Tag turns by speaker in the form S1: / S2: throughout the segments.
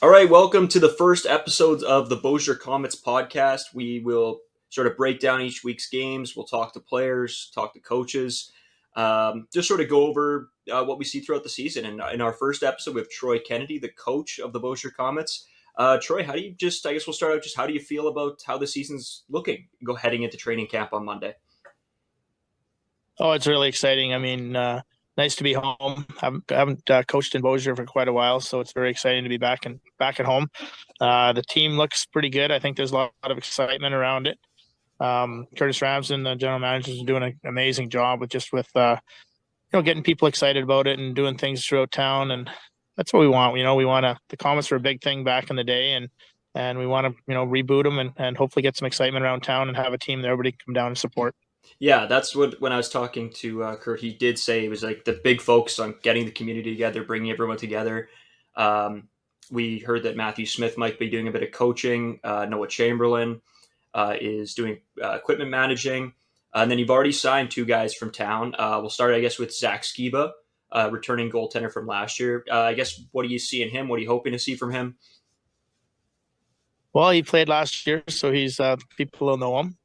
S1: All right, welcome to the first episodes of the Beausejour Comets podcast. We will sort of break down each week's games. We'll talk to players, talk to coaches, just sort of go over what we see throughout the season. And in our first episode, we have Troy Kennedy, the coach of the Beausejour Comets. Troy, how do you I guess we'll start out just how do you feel about how the season's looking? Go heading into training camp on Monday.
S2: Oh, it's really exciting. I mean, nice to be home. I haven't coached in Beausejour for quite a while, so it's very exciting to be back at home. The team looks pretty good. I think there's a lot of excitement around it. Curtis Ramsden, the general manager, is doing an amazing job with getting people excited about it and doing things throughout town, and that's what we want. We want the Comets were a big thing back in the day, and we want to reboot them and hopefully get some excitement around town and have a team that everybody can come down and support.
S1: Yeah, that's what when I was talking to Kurt, he did say it was like the big focus on getting the community together, bringing everyone together. Um, we heard that Matthew Smith might be doing a bit of coaching. Noah Chamberlain is doing equipment managing. And then you've already signed two guys from town. We'll start, I guess, with Zach Skiba, returning goaltender from last year. I guess, what do you see in him? What are you hoping to see from him?
S2: Well, he played last year, so he's people will know him.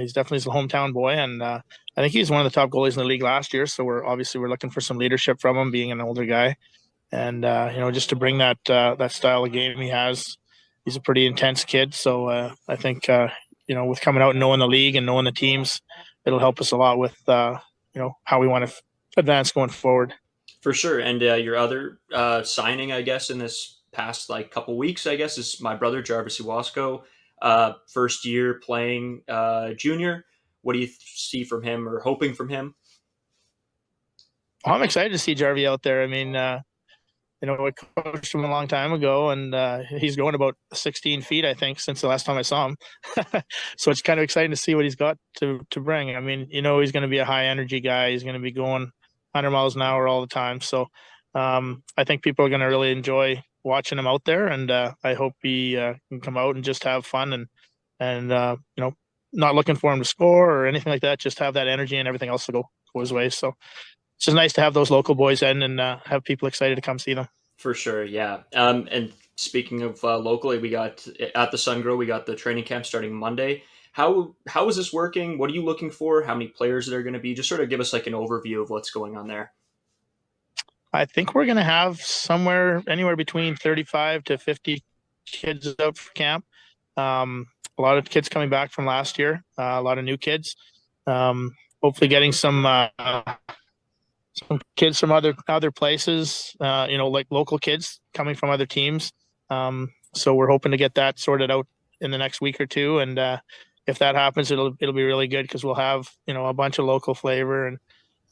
S2: He's definitely a hometown boy, and I think he's one of the top goalies in the league last year. So we're looking for some leadership from him, being an older guy, and just to bring that style of game he has. He's a pretty intense kid, so I think with coming out and knowing the league and knowing the teams, it'll help us a lot with how we want to advance going forward.
S1: For sure. And your other signing, I guess, in this past like couple weeks, I guess, is my brother Jarvis Iwasko, first year playing junior. What do you see from him or hoping from him?
S2: I'm excited to see Jarvie out there. I mean, I coached him a long time ago, and he's going about 16 feet, I think, since the last time I saw him. So it's kind of exciting to see what he's got to bring. I mean, he's going to be a high energy guy. He's going to be going 100 miles an hour all the time. So I think people are going to really enjoy watching him out there, and I hope he can come out and just have fun and not looking for him to score or anything like that. Just have that energy and everything else to go his way. So it's just nice to have those local boys in and have people excited to come see them.
S1: For sure, yeah. And speaking of locally, we got at the Sun Grow, we got the training camp starting Monday. How is this working? What are you looking for? How many players there are going to be? Just sort of give us like an overview of what's going on there.
S2: I think we're going to have anywhere between 35 to 50 kids out for camp. A lot of kids coming back from last year, a lot of new kids. Hopefully getting some kids from other places, like local kids coming from other teams. So we're hoping to get that sorted out in the next week or two, and if that happens, it'll be really good because we'll have a bunch of local flavor,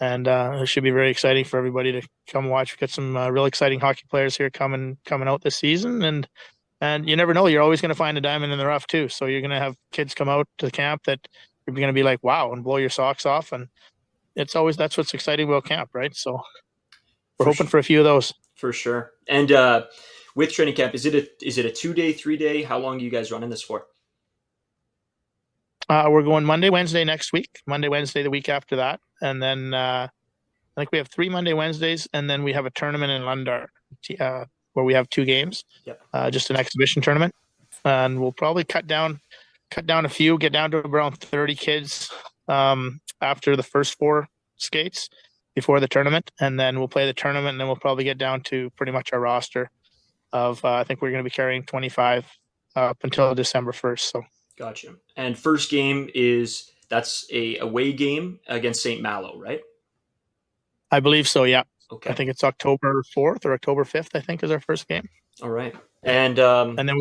S2: and it should be very exciting for everybody to come watch. We've got some real exciting hockey players here coming out this season, and you never know, you're always going to find a diamond in the rough too. So you're going to have kids come out to the camp that you're going to be like, wow, and blow your socks off, and that's what's exciting about camp, right? So we're
S1: For
S2: hoping for a few of those.
S1: for sure. And with training camp, is it a 2 day, 3 day? How long are you guys running this for?
S2: We're going Monday, Wednesday next week. Monday, Wednesday the week after that, and then I think we have 3 Monday, Wednesdays, and then we have a tournament in Lundar where we have 2 games,
S1: Yep.
S2: just an exhibition tournament, and we'll probably cut down a few, get down to around 30 kids after the first 4 skates before the tournament, and then we'll play the tournament, and then we'll probably get down to pretty much our roster of I think we're going to be carrying 25 up until December 1st. So
S1: Gotcha. And first game that's a away game against St. Malo, right?
S2: I believe so. Yeah, I
S1: Okay.
S2: think it's October 4th or October 5th. I think is our first game,
S1: All right. And
S2: and then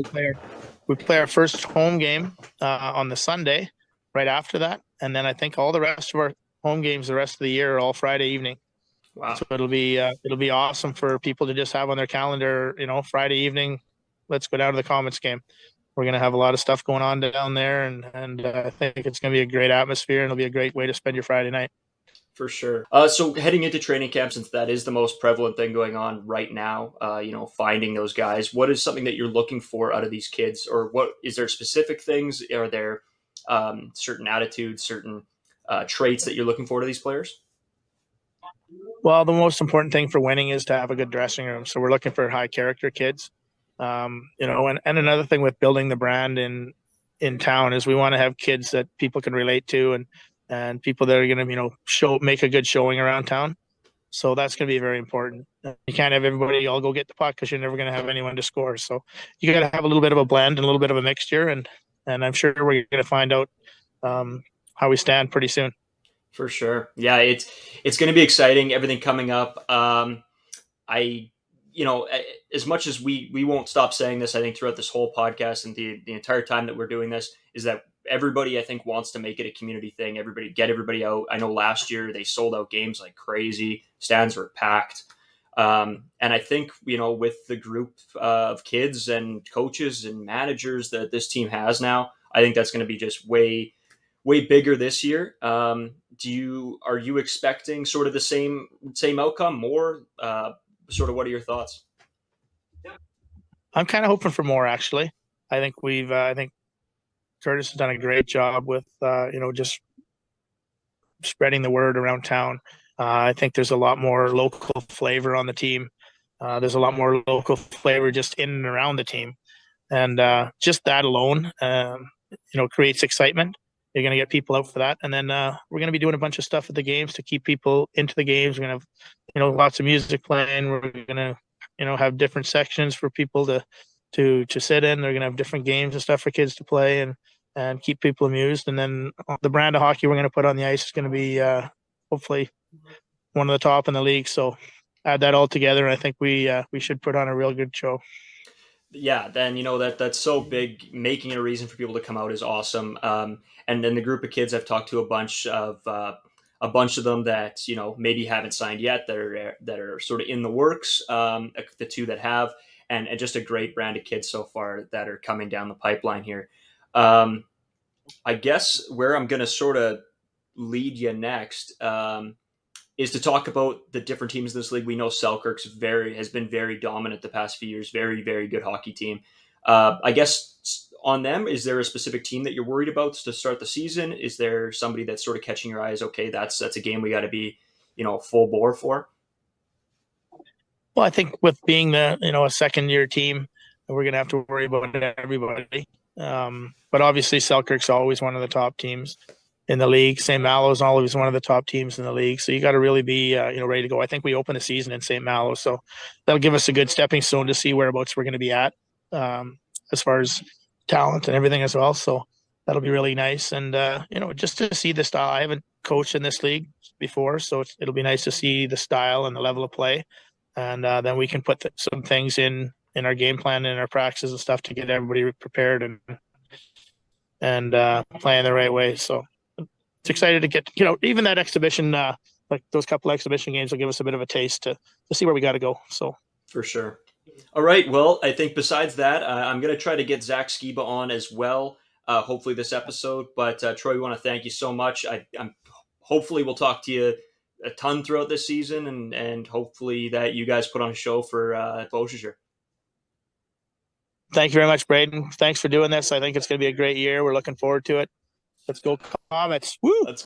S2: we play our first home game on the Sunday right after that, and then I think all the rest of our home games the rest of the year are all Friday evening.
S1: wow.
S2: So it'll be awesome for people to just have on their calendar, Friday evening. Let's go down to the Comets game. We're going to have a lot of stuff going on down there, and I think it's going to be a great atmosphere, and it'll be a great way to spend your Friday night.
S1: For sure. So heading into training camp, since that is the most prevalent thing going on right now, finding those guys. What is something that you're looking for out of these kids, or what is there specific things? Are there certain attitudes, certain traits that you're looking for to these players?
S2: Well, the most important thing for winning is to have a good dressing room. So we're looking for high character kids. And another thing with building the brand in town is we want to have kids that people can relate to, and people that are going to make a good showing around town. So that's going to be very important. You can't have everybody all go get the puck because you're never going to have anyone to score. So you got to have a little bit of a blend and a little bit of a mixture, and I'm sure we're going to find out how we stand pretty soon.
S1: For sure. Yeah, it's going to be exciting. Everything coming up. I, as much as we won't stop saying this, I think throughout this whole podcast and the entire time that we're doing this is that everybody I think wants to make it a community thing. Get everybody out. I know last year they sold out games like crazy. Stands were packed. And I think, with the group of kids and coaches and managers that this team has now, I think that's going to be just way bigger this year. Are you expecting sort of the same outcome, more? Sort of, what are your thoughts?
S2: I'm kind of hoping for more, actually. I think Curtis has done a great job with, just spreading the word around town. I think there's a lot more local flavor on the team. There's a lot more local flavor just in and around the team, and just that alone, creates excitement. You're going to get people out for that, and then we're going to be doing a bunch of stuff at the games to keep people into the games. We're going to have, lots of music playing. We're going to, have different sections for people to sit in. They're going to have different games and stuff for kids to play, and keep people amused. And then the brand of hockey we're going to put on the ice is going to be hopefully one of the top in the league. So add that all together, and I think we should put on a real good show.
S1: Yeah, then that's so big. Making it a reason for people to come out is awesome. And then the group of kids I've talked to, a bunch of them that maybe haven't signed yet, that are sort of in the works. The two that have, and just a great brand of kids so far that are coming down the pipeline here. Um, I guess where I'm going to sort of lead you next is to talk about the different teams in this league. We know Selkirk's has been very dominant the past few years. Very, very good hockey team. I guess on them, is there a specific team that you're worried about to start the season? Is there somebody that's sort of catching your eyes? Okay, that's a game we got to be, full bore for.
S2: Well, I think with being a second year team, we're going to have to worry about everybody. But obviously, Selkirk's always one of the top teams in the league. St. Malo's always one of the top teams in the league. So you got to really be ready to go. I think we open the season in St. Malo, so that'll give us a good stepping stone to see whereabouts we're going to be at, as far as talent and everything as well. So that'll be really nice. And just to see the style. I haven't coached in this league before, so it'll be nice to see the style and the level of play. And then we can put some things in our game plan and our practices and stuff to get everybody prepared and playing the right way. So it's excited to get, even that exhibition, like those couple exhibition games will give us a bit of a taste to see where we got to go. So
S1: For sure. All right. Well, I think besides that, I'm going to try to get Zach Skiba on as well. Hopefully this episode. But Troy, we want to thank you so much. I'm hopefully we'll talk to you a ton throughout this season, and hopefully that you guys put on a show for Beausejour.
S2: Thank you very much, Braden. Thanks for doing this. I think it's going to be a great year. We're looking forward to it. Let's go Comets. Woo!
S1: Let's